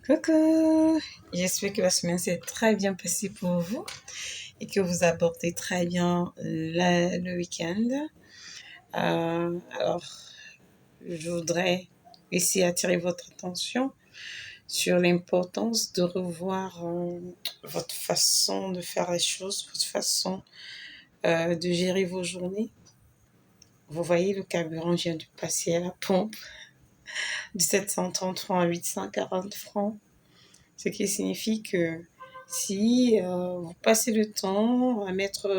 Coucou! J'espère que la semaine s'est très bien passée pour vous et que vous abordez très bien le week-end. Alors, je voudrais essayer d'attirer votre attention sur l'importance de revoir votre façon de faire les choses, votre façon de gérer vos journées. Vous voyez, le carburant vient de passer à la pompe de 730 francs à 840 francs. Ce qui signifie que si vous passez le temps à mettre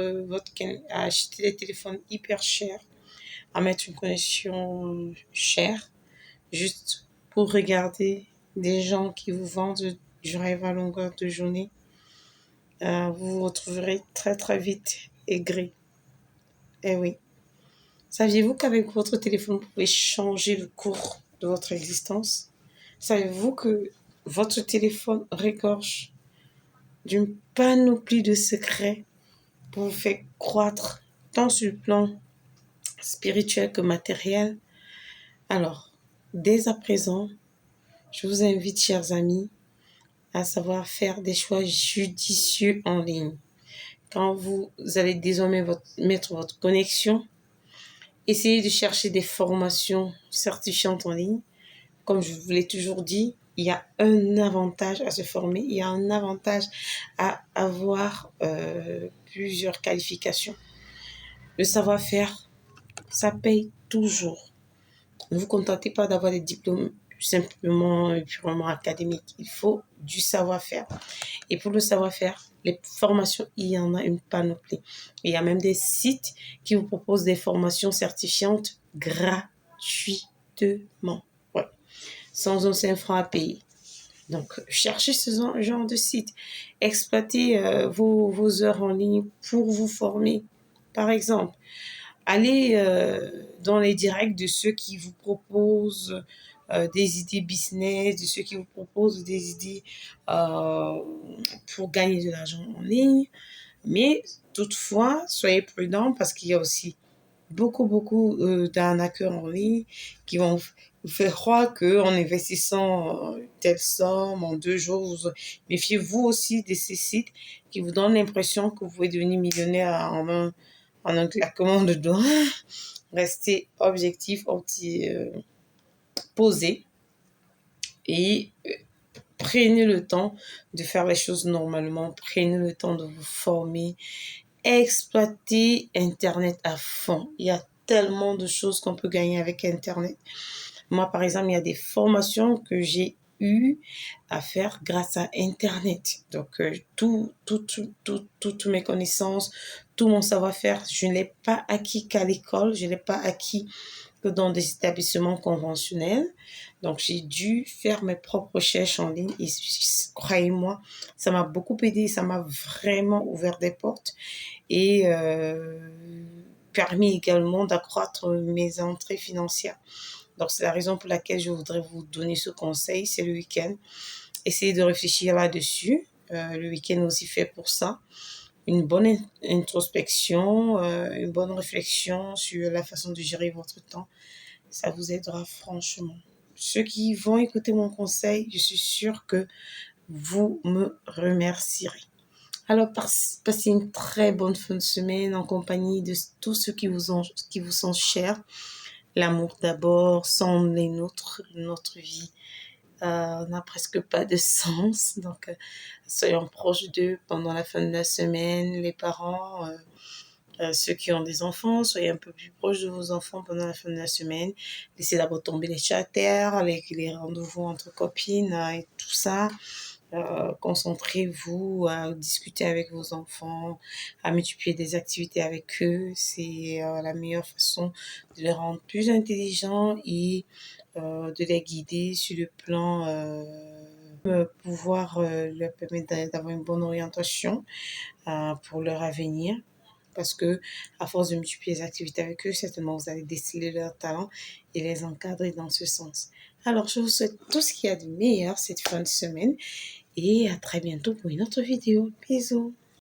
à acheter des téléphones hyper chers, à mettre une connexion chère, juste pour regarder des gens qui vous vendent du rêve à longueur de journée, vous vous retrouverez très très vite aigri. Eh oui. Saviez-vous qu'avec votre téléphone, vous pouvez changer le cours de votre existence? Savez-vous que votre téléphone regorge d'une panoplie de secrets pour vous faire croître tant sur le plan spirituel que matériel? Alors, dès à présent, je vous invite, chers amis, à savoir faire des choix judicieux en ligne. Quand vous allez désormais mettre votre connexion, essayez de chercher des formations certifiantes en ligne. Comme je vous l'ai toujours dit, il y a un avantage à se former, il y a un avantage à avoir plusieurs qualifications. Le savoir-faire, ça paye toujours. Ne vous contentez pas d'avoir des diplômes simplement et purement académiques. Il faut du savoir-faire. Et pour le savoir-faire, les formations, il y en a une panoplie. Il y a même des sites qui vous proposent des formations certifiantes gratuitement. Ouais. Sans un seul franc à payer. Donc, cherchez ce genre de site. Exploitez vos heures en ligne pour vous former. Par exemple, allez dans les directs de ceux qui vous proposent des idées business, de ceux qui vous proposent des idées euh, pour gagner de l'argent en ligne. Mais toutefois, soyez prudents parce qu'il y a aussi beaucoup d'arnaqueurs en ligne qui vont vous faire croire qu'en investissant telle somme en 2 jours, méfiez-vous aussi de ces sites qui vous donnent l'impression que vous pouvez devenir millionnaire en un claquement de doigts. Restez objectif, posé et prenez le temps de faire les choses normalement. Prenez le temps de vous former. Exploitez Internet à fond. Il y a tellement de choses qu'on peut gagner avec Internet. Moi, par exemple, il y a des formations que j'ai eu à faire grâce à Internet. Donc, toutes mes connaissances, tout mon savoir-faire, je ne l'ai pas acquis qu'à l'école, je ne l'ai pas acquis que dans des établissements conventionnels. Donc, j'ai dû faire mes propres recherches en ligne et croyez-moi, ça m'a beaucoup aidé, ça m'a vraiment ouvert des portes et permis également d'accroître mes entrées financières. Donc, c'est la raison pour laquelle je voudrais vous donner ce conseil. C'est le week-end. Essayez de réfléchir là-dessus. Le week-end est aussi fait pour ça. Une bonne introspection, une bonne réflexion sur la façon de gérer votre temps. Ça vous aidera franchement. Ceux qui vont écouter mon conseil, je suis sûre que vous me remercierez. Alors, passez une très bonne fin de semaine en compagnie de tous ceux qui vous sont chers. L'amour d'abord, sans les nôtres, notre vie n'a presque pas de sens. Donc, soyons proches d'eux pendant la fin de la semaine. Les parents, ceux qui ont des enfants, soyez un peu plus proches de vos enfants pendant la fin de la semaine. Laissez d'abord tomber les chats à terre, les rendez-vous entre copines et tout ça. Concentrez-vous à discuter avec vos enfants, à multiplier des activités avec eux. C'est la meilleure façon de les rendre plus intelligents et de les guider sur le plan pouvoir leur permettre d'avoir une bonne orientation pour leur avenir. Parce que, à force de multiplier les activités avec eux, certainement vous allez déceler leurs talents et les encadrer dans ce sens. Alors, je vous souhaite tout ce qu'il y a de meilleur cette fin de semaine et à très bientôt pour une autre vidéo. Bisous.